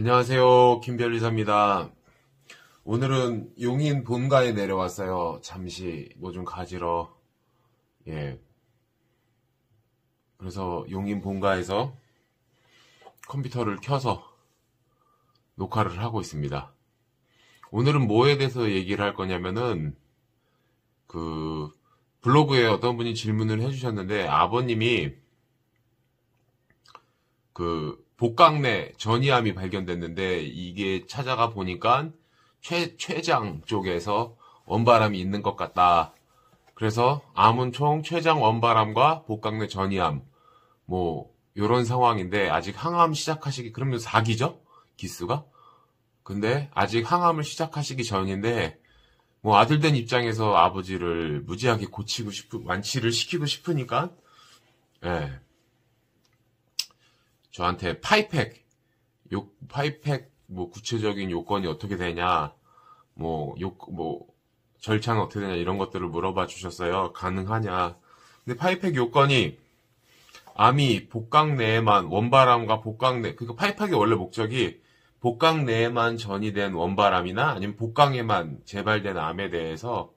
안녕하세요. 김별리사입니다. 오늘은 용인 본가에 내려왔어요. 잠시 뭐 좀 가지러. 예. 그래서 용인 본가에서 컴퓨터를 켜서 녹화를 하고 있습니다. 오늘은 뭐에 대해서 얘기를 할 거냐면은 블로그에 어떤 분이 질문을 해주셨는데 아버님이 복강내 전이암이 발견됐는데 이게 찾아가 보니까 췌장 쪽에서 원바람이 있는 것 같다. 그래서 암은 총 췌장 원바람과 복강내 전이암 뭐 요런 상황인데 아직 항암 시작하시기 그러면 4기죠? 기수가? 근데 아직 항암을 시작하시기 전인데 뭐 아들 된 입장에서 아버지를 무지하게 완치를 시키고 싶으니까 예. 저한테 파이팩 뭐 구체적인 요건이 어떻게 되냐, 절차는 어떻게 되냐 이런 것들을 물어봐 주셨어요. 가능하냐. 근데 파이팩 요건이 암이 복강 내에만 원바람과 복강 내, 그러니까 파이팩의 원래 목적이 복강 내에만 전이된 원바람이나 아니면 복강에만 재발된 암에 대해서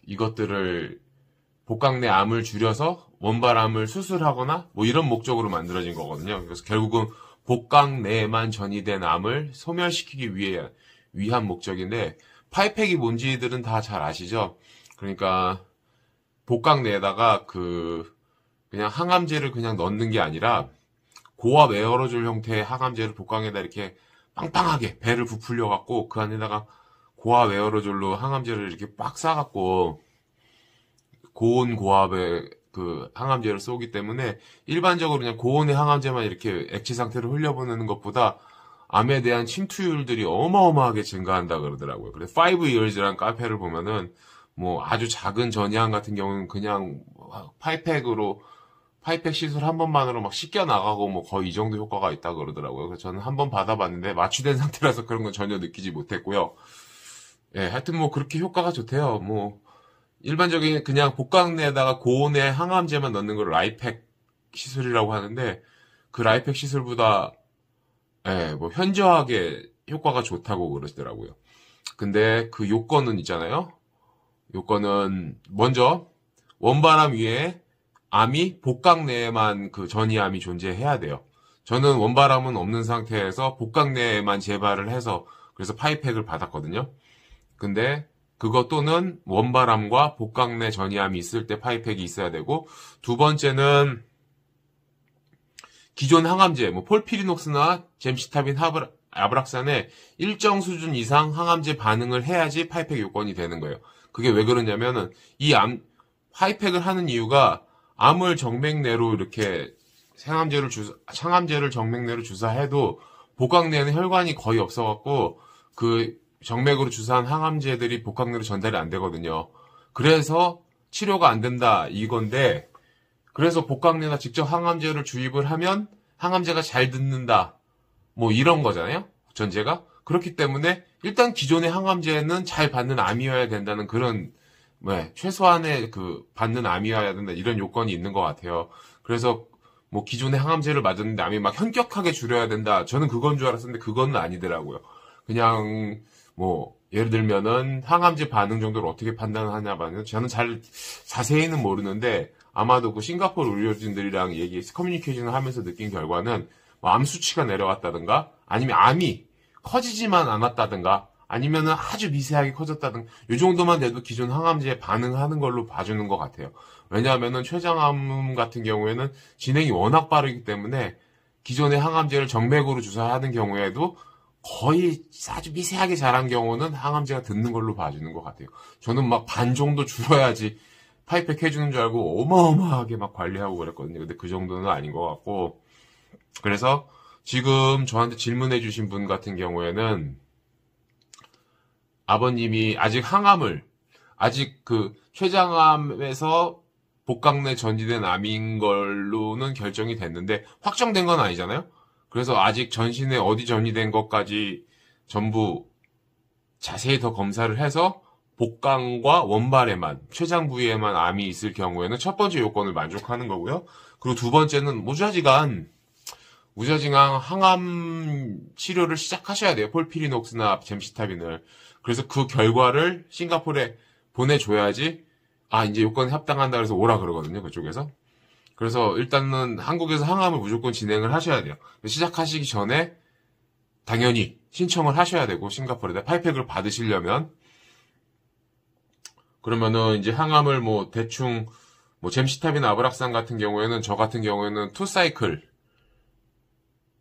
이것들을 복강 내 암을 줄여서 원바람을 수술하거나 뭐 이런 목적으로 만들어진 거거든요. 그래서 결국은 복강 내에만 전이된 암을 소멸시키기 위한 목적인데 파이팩이 뭔지들은 다 잘 아시죠? 그러니까 복강 내에다가 그냥 항암제를 그냥 넣는 게 아니라 고압 에어로졸 형태의 항암제를 복강에다 이렇게 빵빵하게 배를 부풀려 갖고 그 안에다가 고압 에어로졸로 항암제를 이렇게 빡 싸갖고 고온 고압의 항암제를 쏘기 때문에 일반적으로 그냥 고온의 항암제만 이렇게 액체 상태로 흘려보내는 것보다 암에 대한 침투율들이 어마어마하게 증가한다 그러더라고요. 그래서 5years라는 카페를 보면은 뭐 아주 작은 전이암 같은 경우는 그냥 파이팩 시술 한 번만으로 막 씻겨 나가고 뭐 거의 이 정도 효과가 있다 그러더라고요. 그래서 저는 한 번 받아봤는데 마취된 상태라서 그런 건 전혀 느끼지 못했고요. 예, 하여튼 뭐 그렇게 효과가 좋대요. 뭐 일반적인 그냥 복강 내에다가 고온의 항암제만 넣는 걸 라이팩 시술이라고 하는데 그 라이팩 시술보다 뭐 현저하게 효과가 좋다고 그러시더라고요. 근데 그 요건은 있잖아요. 요건은 먼저 원바람 위에 암이 복강 내에만 전이암이 존재해야 돼요. 저는 원바람은 없는 상태에서 복강 내에만 재발을 해서 그래서 파이팩을 받았거든요. 근데 그것 또는 원바람과 복강 내 전이암이 있을 때 파이팩이 있어야 되고, 두 번째는 기존 항암제, 폴피리녹스나 젬시타빈, 아브락산에 일정 수준 이상 항암제 반응을 해야지 파이팩 요건이 되는 거예요. 그게 왜 그러냐면은 파이팩을 하는 이유가 암을 정맥내로 이렇게 항암제를 정맥내로 주사해도 복강 내에는 혈관이 거의 없어갖고 정맥으로 주사한 항암제들이 복강내로 전달이 안 되거든요. 그래서 치료가 안 된다 이건데, 그래서 복강내나 직접 항암제를 주입을 하면 항암제가 잘 듣는다 뭐 이런 거잖아요, 전제가. 그렇기 때문에 일단 기존의 항암제는 잘 받는 암이어야 된다는 그런 최소한의 받는 암이어야 된다 이런 요건이 있는 것 같아요. 그래서 뭐 기존의 항암제를 맞았는데 암이 막 현격하게 줄여야 된다, 저는 그건 줄 알았었는데 그건 아니더라고요. 그냥 예를 들면은 항암제 반응 정도를 어떻게 판단하냐면, 저는 자세히는 모르는데 아마도 싱가포르 의료진들이랑 커뮤니케이션을 하면서 느낀 결과는 암 수치가 내려왔다든가 아니면 암이 커지지만 않았다든가 아니면은 아주 미세하게 커졌다든가 이 정도만 돼도 기존 항암제에 반응하는 걸로 봐주는 것 같아요. 왜냐하면은 췌장암 같은 경우에는 진행이 워낙 빠르기 때문에 기존의 항암제를 정맥으로 주사하는 경우에도 거의 아주 미세하게 자란 경우는 항암제가 듣는 걸로 봐주는 것 같아요. 저는 막 반 정도 줄어야지 파이팩 해주는 줄 알고 어마어마하게 막 관리하고 그랬거든요. 근데 그 정도는 아닌 것 같고, 그래서 지금 저한테 질문해 주신 분 같은 경우에는 아버님이 아직 췌장암에서 복강 내 전이된 암인 걸로는 결정이 됐는데 확정된 건 아니잖아요. 그래서 아직 전신에 어디 전이된 것까지 전부 자세히 더 검사를 해서 복강과 원발에만, 췌장 부위에만 암이 있을 경우에는 첫 번째 요건을 만족하는 거고요. 그리고 두 번째는 무자지간 무저징항 항암 치료를 시작하셔야 돼요. 폴피리녹스나 젬시타빈을. 그래서 그 결과를 싱가포르에 보내줘야지, 아, 이제 요건에 합당한다 그래서 오라 그러거든요, 그쪽에서. 그래서 일단은 한국에서 항암을 무조건 진행을 하셔야 돼요. 시작하시기 전에 당연히 신청을 하셔야 되고, 싱가포르에다 파이팩을 받으시려면. 그러면은 이제 항암을 뭐 대충 뭐 젬시타빈 아브락산 같은 경우에는, 저 같은 경우에는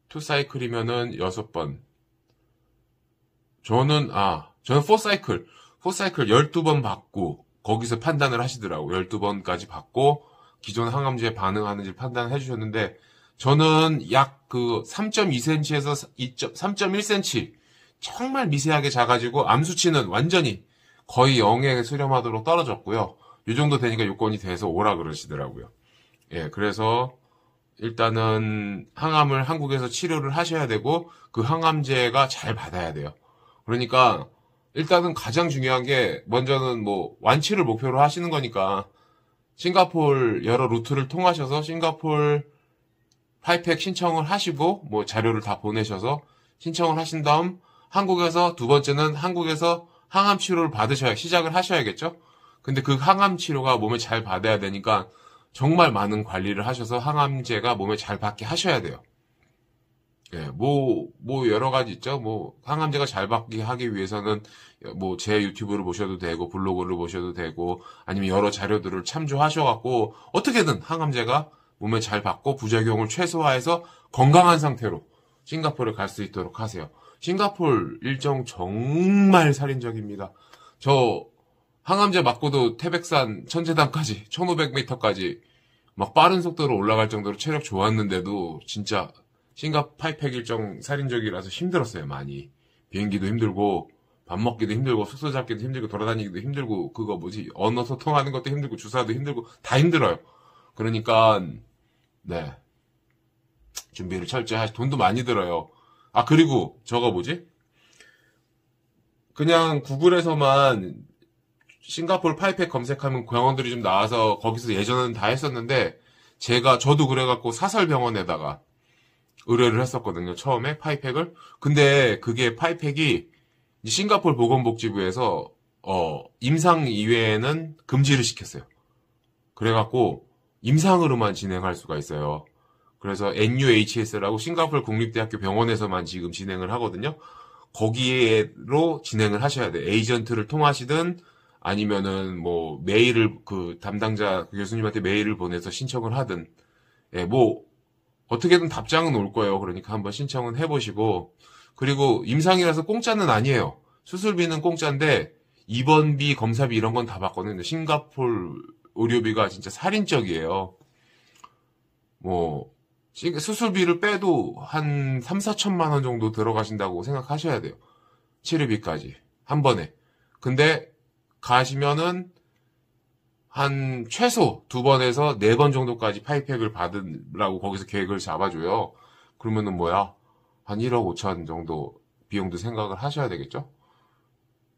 투사이클이면은 6번. 저는 4사이클 12번 받고, 거기서 판단을 하시더라고. 12번까지 받고, 기존 항암제에 반응하는지 판단을 해주셨는데, 저는 약 3.2cm에서 3.1cm, 정말 미세하게 작아지고, 암 수치는 완전히 거의 0에 수렴하도록 떨어졌고요. 이 정도 되니까 요건이 돼서 오라 그러시더라고요. 예, 그래서, 일단은 항암을 한국에서 치료를 하셔야 되고, 그 항암제가 잘 받아야 돼요. 그러니까 일단은 가장 중요한 게, 먼저는 뭐 완치를 목표로 하시는 거니까 싱가포르 여러 루트를 통하셔서 싱가포르 파이팩 신청을 하시고, 뭐 자료를 다 보내셔서 신청을 하신 다음, 한국에서 두 번째는 한국에서 항암 치료를 시작을 하셔야겠죠. 근데 그 항암 치료가 몸에 잘 받아야 되니까 정말 많은 관리를 하셔서 항암제가 몸에 잘 받게 하셔야 돼요. 예, 뭐 여러 가지 있죠. 뭐 항암제가 잘 받게 하기 위해서는 뭐 제 유튜브를 보셔도 되고, 블로그를 보셔도 되고, 아니면 여러 자료들을 참조하셔갖고 어떻게든 항암제가 몸에 잘 받고 부작용을 최소화해서 건강한 상태로 싱가포르에 갈 수 있도록 하세요. 싱가포르 일정 정말 살인적입니다. 저 항암제 맞고도 태백산 천재단까지 1500m까지 막 빠른 속도로 올라갈 정도로 체력 좋았는데도 진짜 파이팩 일정 살인적이라서 힘들었어요, 많이. 비행기도 힘들고, 밥 먹기도 힘들고, 숙소 잡기도 힘들고, 돌아다니기도 힘들고, 언어 소통하는 것도 힘들고, 주사도 힘들고, 다 힘들어요. 그러니까, 네. 준비를 철저히 하시, 돈도 많이 들어요. 그리고, 그냥 구글에서만 싱가포르 파이팩 검색하면 병원들이 좀 나와서 거기서 예전에는 다 했었는데, 저도 그래갖고 사설병원에다가 의뢰를 했었거든요, 처음에 파이팩을. 근데 그게 파이팩이 싱가포르 보건복지부에서 임상 이외에는 금지를 시켰어요. 그래갖고 임상으로만 진행할 수가 있어요. 그래서 NUHS라고 싱가포르 국립대학교 병원에서만 지금 진행을 하거든요. 거기로 진행을 하셔야 돼요. 에이전트를 통하시든 아니면은 뭐 메일을 담당자 교수님한테 메일을 보내서 신청을 하든, 예, 뭐 어떻게든 답장은 올 거예요. 그러니까 한번 신청은 해보시고, 그리고 임상이라서 공짜는 아니에요. 수술비는 공짜인데 입원비, 검사비 이런 건 다 받거든요. 싱가포르 의료비가 진짜 살인적이에요. 뭐 수술비를 빼도 한 3, 4천만 원 정도 들어가신다고 생각하셔야 돼요. 치료비까지 한 번에. 근데 가시면은 한 최소 2번에서 4번 정도까지 파이팩을 받으라고 거기서 계획을 잡아줘요. 그러면은 한 1억 5천 정도 비용도 생각을 하셔야 되겠죠?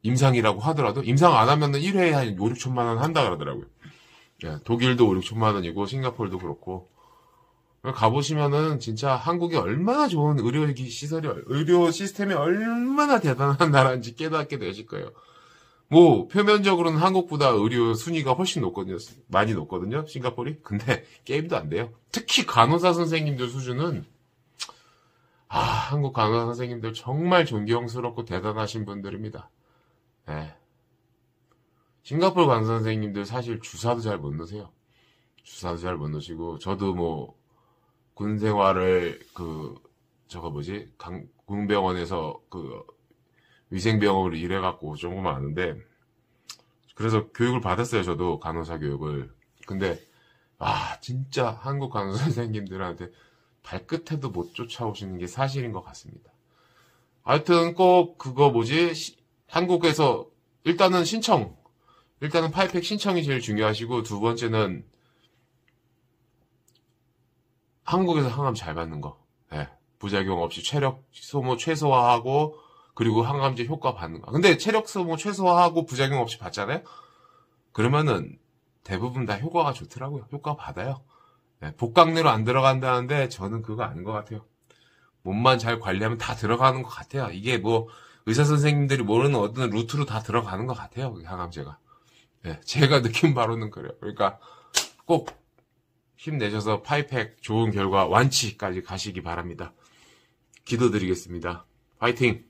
임상이라고 하더라도, 임상 안 하면은 1회에 한 5, 6천만 원 한다 그러더라고요. 예, 독일도 5, 6천만 원이고, 싱가포르도 그렇고. 가보시면은 진짜 한국이 얼마나 좋은 의료 시스템이 얼마나 대단한 나라인지 깨닫게 되실 거예요. 뭐 표면적으로는 한국보다 의료 순위가 훨씬 높거든요. 많이 높거든요, 싱가포르이. 근데 게임도 안 돼요. 특히 간호사 선생님들 수준은, 한국 간호사 선생님들 정말 존경스럽고 대단하신 분들입니다. 네. 싱가포르 간호사 선생님들 사실 주사도 잘 못 넣으세요. 주사도 잘 못 넣으시고, 저도 뭐 군 생활을 군병원에서 위생병원으로 일해갖고 조금 아는데, 그래서 교육을 받았어요, 저도 간호사 교육을. 근데 진짜 한국 간호사 선생님들한테 발끝에도 못 쫓아오시는 게 사실인 것 같습니다. 하여튼 꼭 한국에서 일단은 파이팩 신청이 제일 중요하시고, 두 번째는 한국에서 항암 잘 받는 거. 네. 부작용 없이 체력 소모 최소화하고, 그리고 항암제 효과 받는 거. 근데 체력 소모 최소화하고 부작용 없이 받잖아요? 그러면은 대부분 다 효과가 좋더라고요. 효과 받아요. 네, 복강내로 안 들어간다는데 저는 그거 아닌 것 같아요. 몸만 잘 관리하면 다 들어가는 것 같아요. 이게 뭐 의사 선생님들이 모르는 어떤 루트로 다 들어가는 것 같아요. 항암제가. 예, 제가 느낀 바로는 그래요. 그러니까 꼭 힘내셔서 파이팩 좋은 결과 완치까지 가시기 바랍니다. 기도드리겠습니다. 파이팅!